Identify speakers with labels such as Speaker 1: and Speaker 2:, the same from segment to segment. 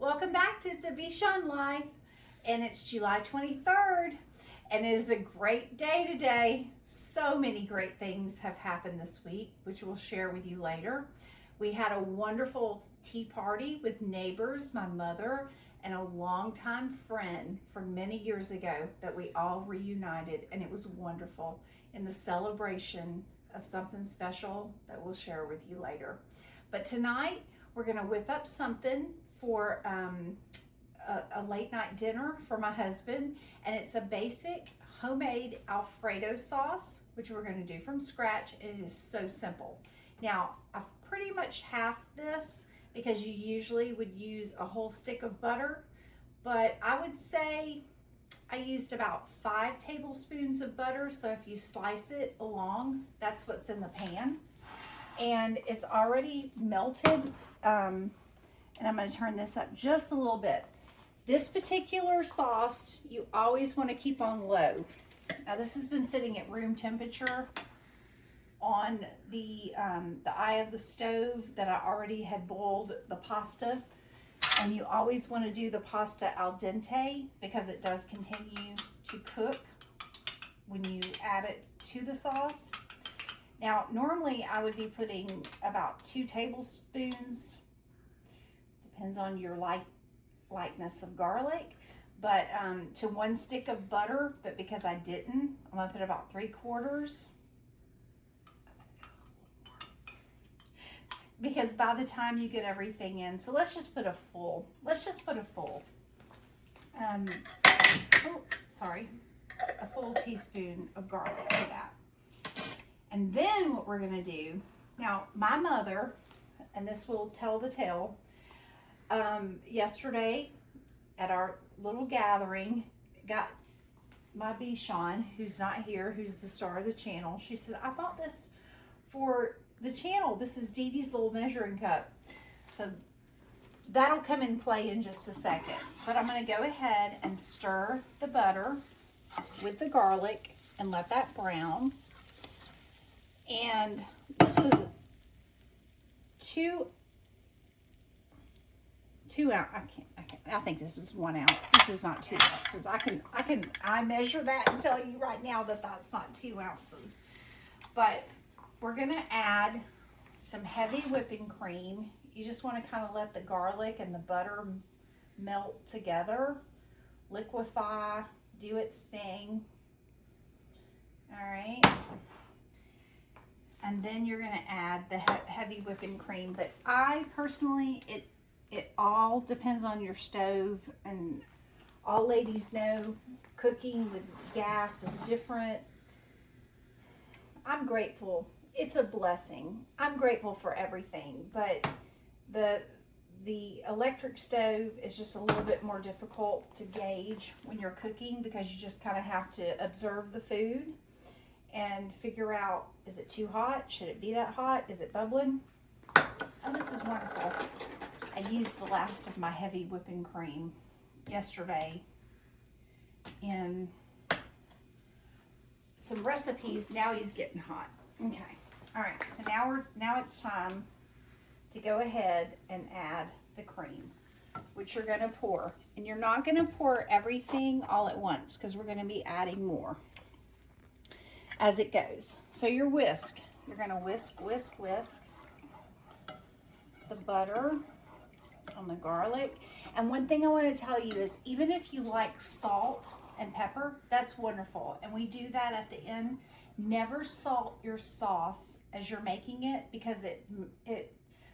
Speaker 1: Welcome back to It's a Bichon Life, and it's July 23rd, and it is a great day today. So many great things have happened this week, which we'll share with you later. We had a wonderful tea party with neighbors, my mother, and a longtime friend from many years ago that we all reunited, and it was wonderful in the celebration of something special that we'll share with you later. But tonight, we're going to whip up something for a late night dinner for my husband, and it's a basic homemade Alfredo sauce, which we're going to do from scratch, and it is so simple. Now, I've pretty much halved this because you usually would use a whole stick of butter, but I would say I used about 5 tablespoons of butter, so if you slice it along, that's what's in the pan. And it's already melted, and I'm going to turn this up just a little bit. This particular sauce, you always want to keep on low. Now this has been sitting at room temperature on the eye of the stove that I already had boiled the pasta. And you always want to do the pasta al dente because it does continue to cook when you add it to the sauce. Now, normally I would be putting about 2 tablespoons, depends on your lightness of garlic, but to 1 stick of butter, but because I didn't, I'm gonna put about 3/4. Because by the time you get everything in, so let's just put a full, a full teaspoon of garlic to that. And then what we're gonna do, now my mother, and this will tell the tale, yesterday at our little gathering, got my Bichon, who's not here, who's the star of the channel, she said, I bought this for the channel. This is Dee Dee's little measuring cup. So that'll come in play in just a second. But I'm gonna go ahead and stir the butter with the garlic and let that brown. And this is 2 ounce. I think this is 1 ounce. This is not 2 ounces. I measure that and tell you right now that that's not 2 ounces. But we're gonna add some heavy whipping cream. You just want to kind of let the garlic and the butter melt together, liquefy, do its thing. All right. And then you're going to add the heavy whipping cream. But I personally, it all depends on your stove, and all ladies know cooking with gas is different. I'm grateful. It's a blessing. I'm grateful for everything, but the electric stove is just a little bit more difficult to gauge when you're cooking because you just kind of have to observe the food and figure out, is it too hot? Should it be that hot? Is it bubbling? Oh, this is wonderful. I used the last of my heavy whipping cream yesterday in some recipes. Now he's getting hot. Okay. All right. So now it's time to go ahead and add the cream, which you're going to pour. And you're not going to pour everything all at once because we're going to be adding more as it goes. So your whisk, you're going to whisk the butter on the garlic. And one thing I want to tell you is, even if you like salt and pepper, that's wonderful. And we do that at the end. Never salt your sauce as you're making it, because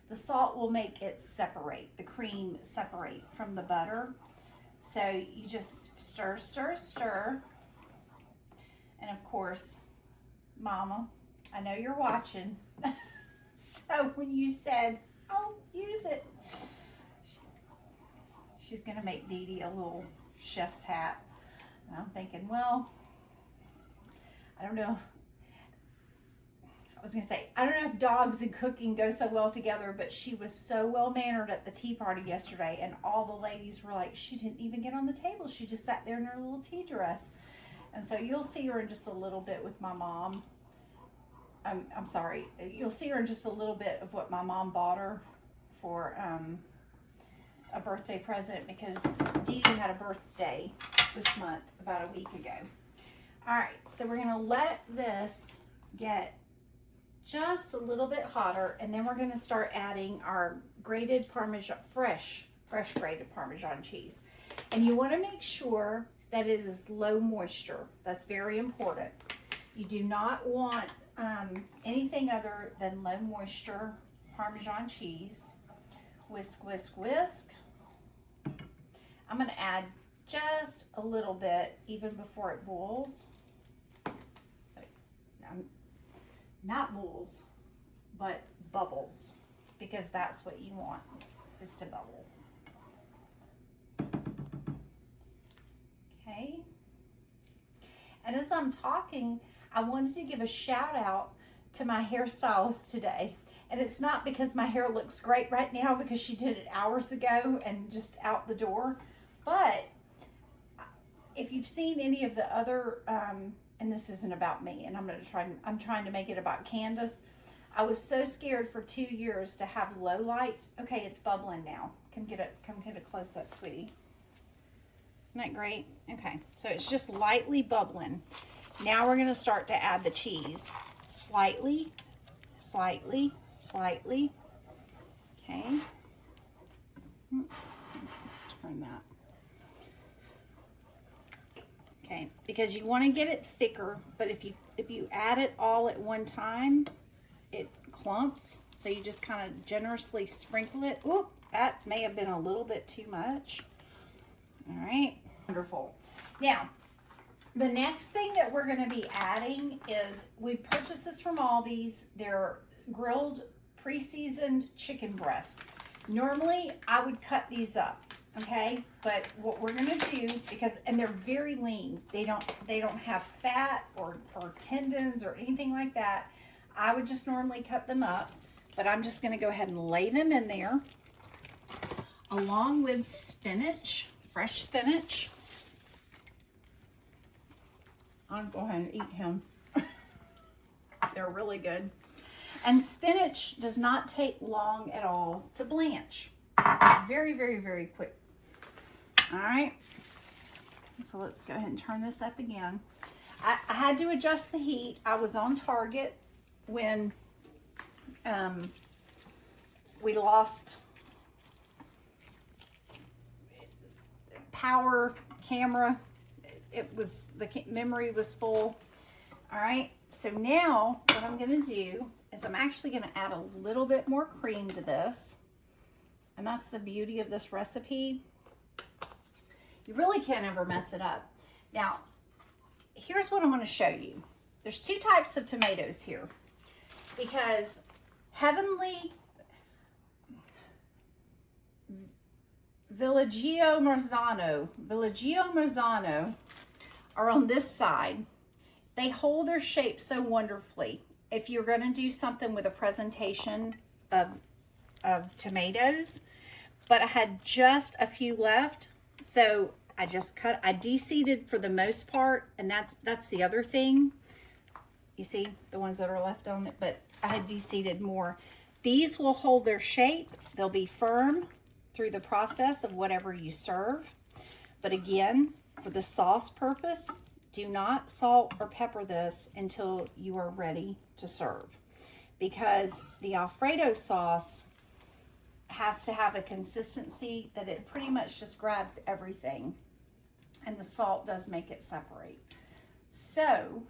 Speaker 1: the salt will make it separate, the cream separate from the butter. So you just stir. And of course, Mama, I know you're watching. So when you said, oh, use it, she's gonna make Dee Dee a little chef's hat. And I'm thinking, well, I don't know. I was gonna say, I don't know if dogs and cooking go so well together, but she was so well mannered at the tea party yesterday, and all the ladies were like, she didn't even get on the table. She just sat there in her little tea dress. And so you'll see her in just a little bit with my mom. I'm sorry, you'll see her in just a little bit of what my mom bought her for a birthday present because Dee Dee had a birthday this month about a week ago. All right, so we're gonna let this get just a little bit hotter, and then we're gonna start adding our grated Parmesan, fresh grated Parmesan cheese. And you wanna make sure that it is low moisture. That's very important. You do not want anything other than low moisture Parmesan cheese. Whisk, whisk, whisk. I'm gonna add just a little bit even before it boils. Not boils, but bubbles, because that's what you want, is to bubble. Okay. And as I'm talking, I wanted to give a shout out to my hairstylist today. And it's not because my hair looks great right now, because she did it hours ago and just out the door. But if you've seen any of the other, and this isn't about me, and I'm trying to make it about Candace. I was so scared for 2 years to have low lights. Okay, it's bubbling now. Come get a close up, sweetie. Isn't that great? Okay, so it's just lightly bubbling. Now we're gonna start to add the cheese. Slightly, slightly, slightly. Okay. Oops. Turn that. Okay, because you want to get it thicker, but if you add it all at one time, it clumps. So you just kind of generously sprinkle it. Oop, that may have been a little bit too much. All right, wonderful. Now, the next thing that we're going to be adding is, we purchased this from Aldi's. They're grilled pre-seasoned chicken breast. Normally, I would cut these up. Okay, but what we're gonna do, and they're very lean, they don't have fat or tendons or anything like that. I would just normally cut them up, but I'm just gonna go ahead and lay them in there along with spinach, fresh spinach. I'll go ahead and eat him. They're really good. And spinach does not take long at all to blanch. Very, very, very quick. All right, so let's go ahead and turn this up again. I had to adjust the heat. I was on target when we lost power, camera. The memory was full. All right, so now what I'm gonna do is I'm actually gonna add a little bit more cream to this. And that's the beauty of this recipe. You really can't ever mess it up. Now, here's what I'm going to show you. There's two types of tomatoes here, because Heavenly Villaggio Marzano are on this side. They hold their shape so wonderfully. If you're going to do something with a presentation of tomatoes, but I had just a few left, so I de-seeded for the most part, and that's the other thing. You see the ones that are left on it, but I had de-seeded more. These will hold their shape. They'll be firm through the process of whatever you serve. But again, for the sauce purpose, do not salt or pepper this until you are ready to serve, because the Alfredo sauce has to have a consistency that it pretty much just grabs everything, and the salt does make it separate. So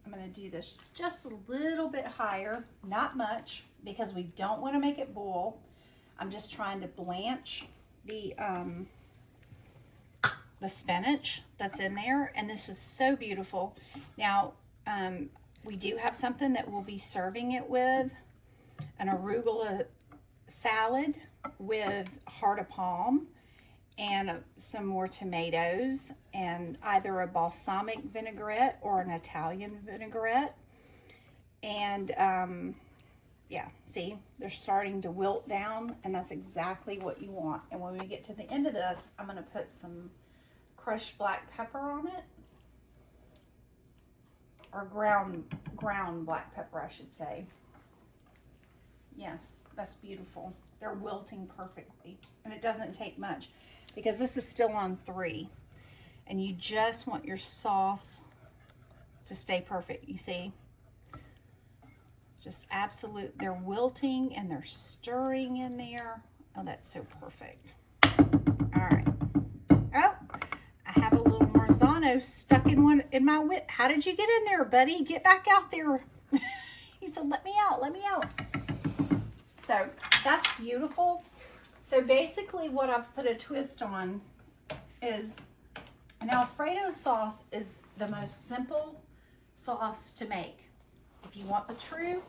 Speaker 1: I'm going to do this just a little bit higher, not much, because we don't want to make it boil. I'm just trying to blanch the spinach that's in there, and this is so beautiful. Now we do have something that we'll be serving it with, an arugula salad with heart of palm and some more tomatoes, and either a balsamic vinaigrette or an Italian vinaigrette. And yeah, see, they're starting to wilt down, and that's exactly what you want. And when we get to the end of this, I'm going to put some crushed black pepper on it, or ground black pepper, I should say. Yes, that's beautiful. They're wilting perfectly. And it doesn't take much because this is still on 3. And you just want your sauce to stay perfect, you see? Just absolute, they're wilting and they're stirring in there. Oh, that's so perfect. All right. Oh, I have a little Marzano stuck in my whip. How did you get in there, buddy? Get back out there. He said, let me out, let me out. So that's beautiful. So basically what I've put a twist on is an Alfredo sauce is the most simple sauce to make. If you want the true,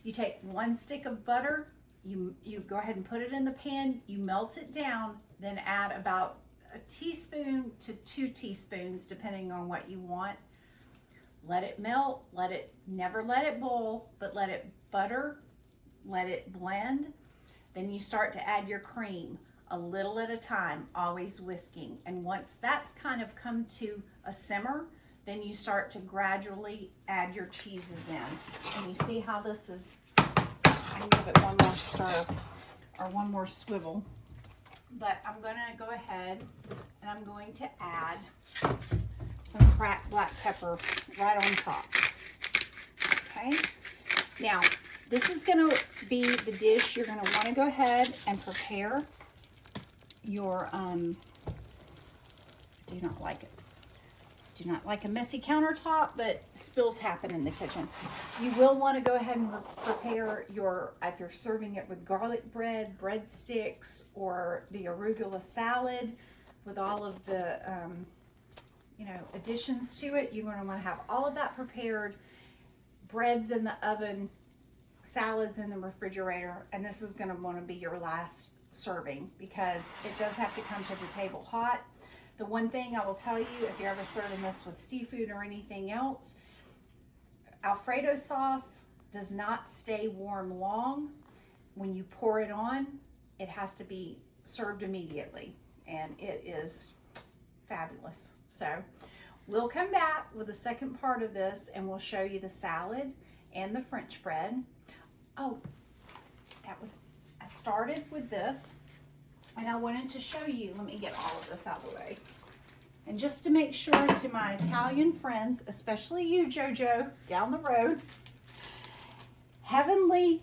Speaker 1: you take 1 stick of butter, you go ahead and put it in the pan, you melt it down, then add about a teaspoon to 2 teaspoons, depending on what you want. Let it melt, never let it boil, but let it butter, let it blend. Then you start to add your cream a little at a time, always whisking. And once that's kind of come to a simmer, then you start to gradually add your cheeses in. And you see how this is, I can give it one more stir or one more swivel. But I'm gonna go ahead and I'm going to add some cracked black pepper right on top. Okay, now this is gonna be the dish you're gonna wanna go ahead and prepare your, I do not like a messy countertop, but spills happen in the kitchen. You will want to go ahead and prepare your, if you're serving it with garlic bread, breadsticks, or the arugula salad with all of the, additions to it. You're going to want to have all of that prepared, breads in the oven, salads in the refrigerator, and this is going to want to be your last serving because it does have to come to the table hot. The one thing I will tell you, if you're ever serving this with seafood or anything else, Alfredo sauce does not stay warm long. When you pour it on, it has to be served immediately, and it is fabulous. So we'll come back with the second part of this, and we'll show you the salad and the French bread. Oh, I started with this. And I wanted to show you, let me get all of this out of the way. And just to make sure to my Italian friends, especially you, JoJo, down the road, Heavenly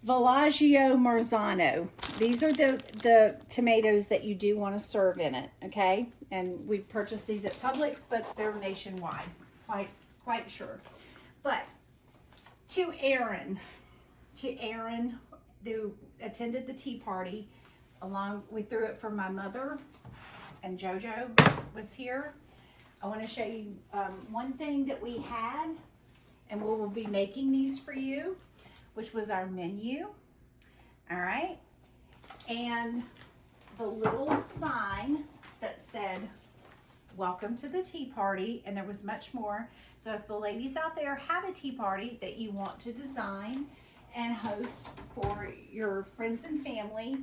Speaker 1: Villaggio Marzano. These are the tomatoes that you do want to serve in it, okay? And we purchased these at Publix, but they're nationwide, quite sure. But to Aaron, who attended the tea party, we threw it for my mother, and JoJo was here. I want to show you one thing that we had, and we will be making these for you, which was our menu. All right, and the little sign that said, welcome to the tea party, and there was much more. So if the ladies out there have a tea party that you want to design and host for your friends and family,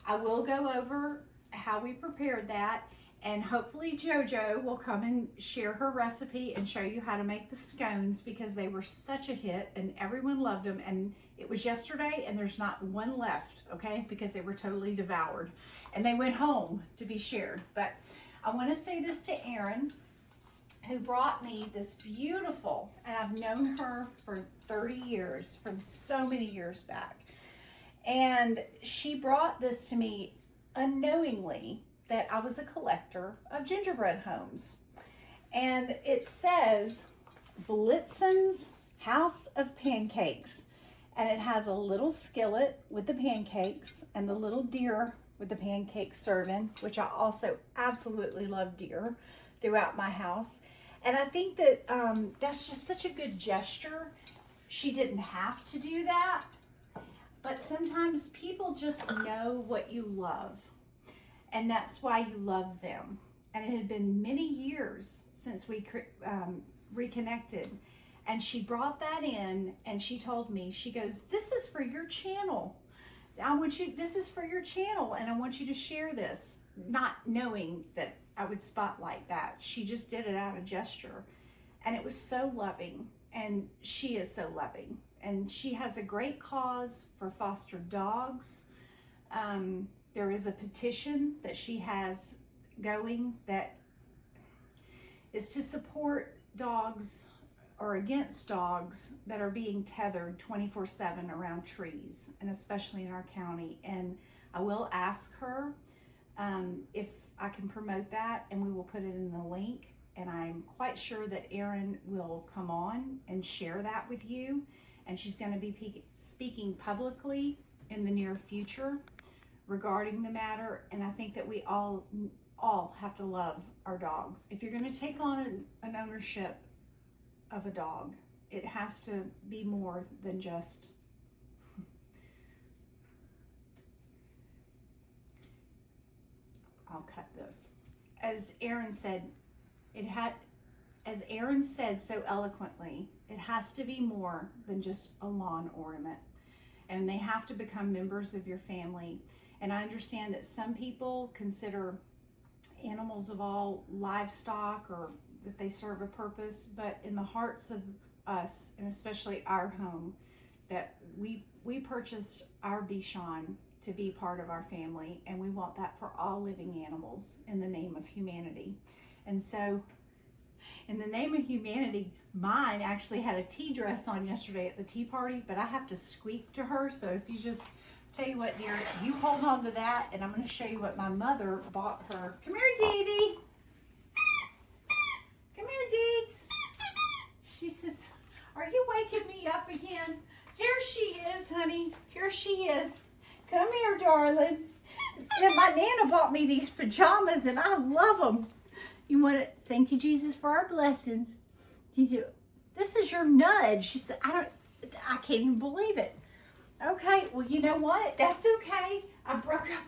Speaker 1: I will go over how we prepared that, and hopefully JoJo will come and share her recipe and show you how to make the scones, because they were such a hit and everyone loved them, and it was yesterday and there's not one left, okay, because they were totally devoured and they went home to be shared. But I want to say this to Erin, who brought me this beautiful, and I've known her for 30 years, from so many years back. And she brought this to me unknowingly, that I was a collector of gingerbread homes. And it says Blitzen's House of Pancakes. And it has a little skillet with the pancakes and the little deer with the pancakes serving, which I also absolutely love deer throughout my house. And I think that that's just such a good gesture. She didn't have to do that. But sometimes people just know what you love, and that's why you love them. And it had been many years since we reconnected, and she brought that in, and she told me, she goes, this is for your channel. This is for your channel, and I want you to share this. Not knowing that I would spotlight that. She just did it out of gesture, and it was so loving, and she is so loving. And she has a great cause for foster dogs. There is a petition that she has going that is to support dogs or against dogs that are being tethered 24/7 around trees, and especially in our county. And I will ask her if I can promote that, and we will put it in the link. And I'm quite sure that Erin will come on and share that with you. And she's going to be speaking publicly in the near future regarding the matter. And I think that we all have to love our dogs. If you're going to take on an ownership of a dog, it has to be more than just I'll cut this. As Erin said so eloquently, it has to be more than just a lawn ornament, and they have to become members of your family. And I understand that some people consider animals of all livestock, or that they serve a purpose, but in the hearts of us, and especially our home, that we purchased our Bichon to be part of our family, and we want that for all living animals in the name of humanity. And so in the name of humanity, mine actually had a tea dress on yesterday at the tea party, but I have to squeak to her. So if you just, tell you what, dear, you hold on to that, and I'm going to show you what my mother bought her. Come here, Dee Dee. Come here, Deeds. She says, are you waking me up again? There she is, honey. Here she is. Come here, darling. And my Nana bought me these pajamas, and I love them. You want to thank you, Jesus, for our blessings. She said, this is your nudge. She said, I can't even believe it. Okay, well, you know what? That's okay. I broke up.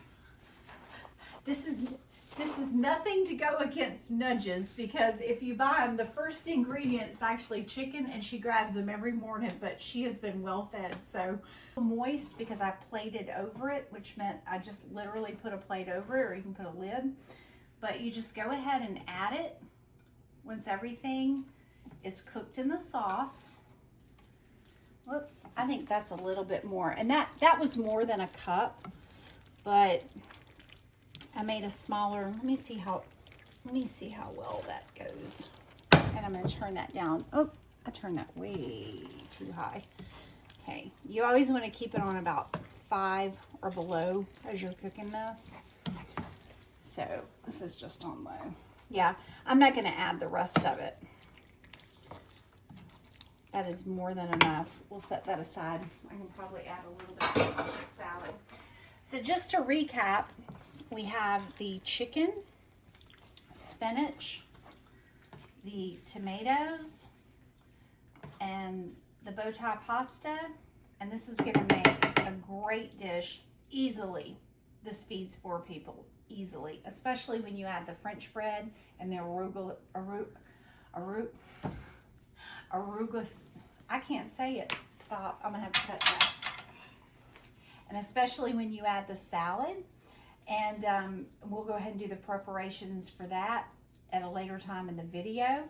Speaker 1: This is nothing to go against nudges, because if you buy them, the first ingredient is actually chicken, and she grabs them every morning, but she has been well fed. So moist, because I plated over it, which meant I just literally put a plate over it, or you can put a lid. But you just go ahead and add it once everything is cooked in the sauce. Whoops, I think that's a little bit more. And that was more than a cup, but I made a smaller. Let me see how well that goes. And I'm going to turn that down. Oh, I turned that way too high. Okay, you always want to keep it on about 5 or below as you're cooking this. So this is just on low. Yeah, I'm not going to add the rest of it. That is more than enough. We'll set that aside. I can probably add a little bit of salad. So just to recap, we have the chicken, spinach, the tomatoes, and the bow tie pasta. And this is going to make a great dish easily. This feeds 4 people easily, especially when you add the French bread and the arugula. I can't say it. Stop. I'm going to have to cut that. And especially when you add the salad. And we'll go ahead and do the preparations for that at a later time in the video.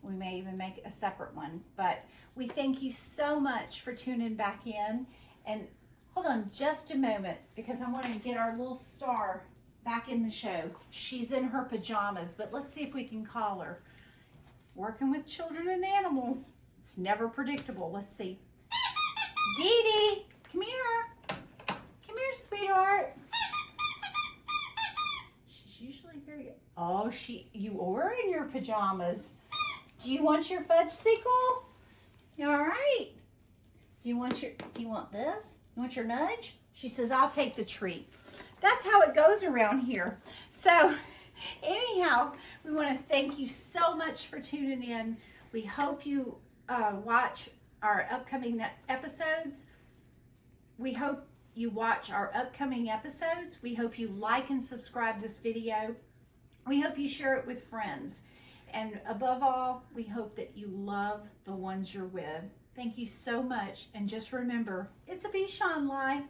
Speaker 1: We may even make a separate one. But we thank you so much for tuning back in. And hold on just a moment, because I want to get our little star back in the show. She's in her pajamas, but let's see if we can call her. Working with children and animals, it's never predictable. Let's see. Dee Dee, come here. Come here, sweetheart. She's usually very, oh, you were in your pajamas. Do you want your fudgesicle? You all right? Do you want this? You want your nudge? She says, I'll take the treat. That's how it goes around here. So anyhow, we want to thank you so much for tuning in. We hope you watch our upcoming episodes. We hope you watch our upcoming episodes. We hope you like and subscribe this video. We hope you share it with friends. And above all, we hope that you love the ones you're with. Thank you so much. And just remember, it's a Bichon life.